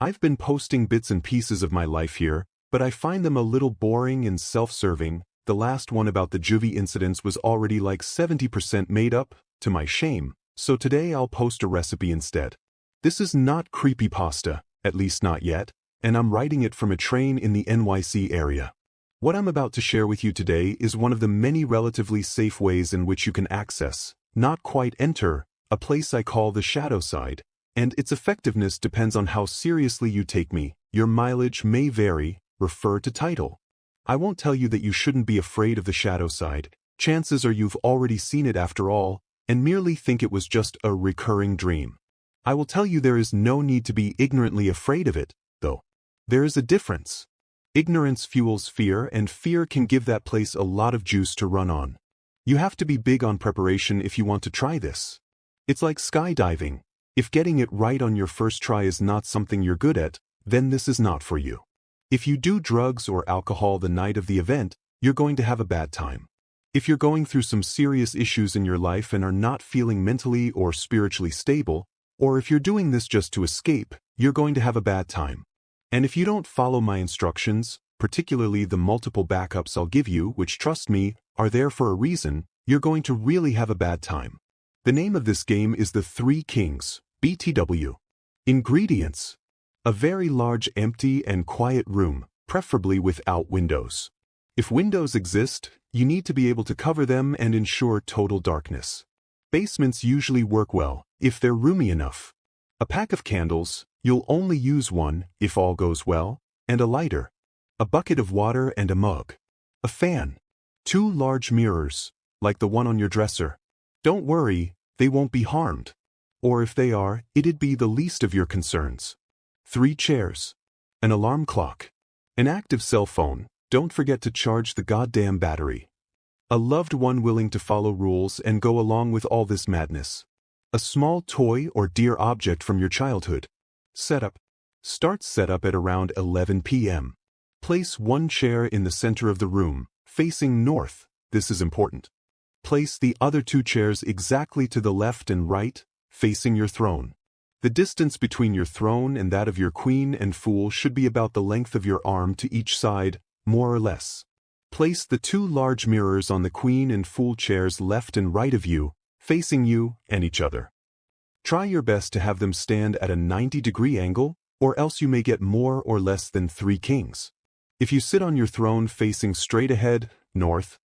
I've been posting bits and pieces of my life here, but I find them a little boring and self-serving. The last one about the juvie incidents was already like 70% made up, to my shame, so today I'll post a recipe instead. This is not creepypasta, at least not yet, and I'm writing it from a train in the NYC area. What I'm about to share with you today is one of the many relatively safe ways in which you can access, not quite enter, a place I call the shadow side, and its effectiveness depends on how seriously you take me. Your mileage may vary, refer to title. I won't tell you that you shouldn't be afraid of the shadow side. Chances are you've already seen it after all, and merely think it was just a recurring dream. I will tell you there is no need to be ignorantly afraid of it, though. There is a difference. Ignorance fuels fear, and fear can give that place a lot of juice to run on. You have to be big on preparation if you want to try this. It's like skydiving. If getting it right on your first try is not something you're good at, then this is not for you. If you do drugs or alcohol the night of the event, you're going to have a bad time. If you're going through some serious issues in your life and are not feeling mentally or spiritually stable, or if you're doing this just to escape, you're going to have a bad time. And if you don't follow my instructions, particularly the multiple backups I'll give you, which trust me, are there for a reason, you're going to really have a bad time. The name of this game is the Three Kings, BTW. Ingredients: a very large empty and quiet room, preferably without windows. If windows exist, you need to be able to cover them and ensure total darkness. Basements usually work well, if they're roomy enough. A pack of candles, you'll only use one, if all goes well, and a lighter. A bucket of water and a mug. A fan. 2 large mirrors, like the one on your dresser. Don't worry, they won't be harmed. Or if they are, it'd be the least of your concerns. 3 chairs. An alarm clock. An active cell phone, don't forget to charge the goddamn battery. A loved one willing to follow rules and go along with all this madness. A small toy or dear object from your childhood. Setup. Start setup at around 11 p.m. Place 1 chair in the center of the room, facing north. This is important. Place the other 2 chairs exactly to the left and right, facing your throne. The distance between your throne and that of your queen and fool should be about the length of your arm to each side, more or less. Place the 2 large mirrors on the queen and fool chairs left and right of you, facing you and each other. Try your best to have them stand at a 90-degree angle, or else you may get more or less than 3 kings. If you sit on your throne facing straight ahead, north,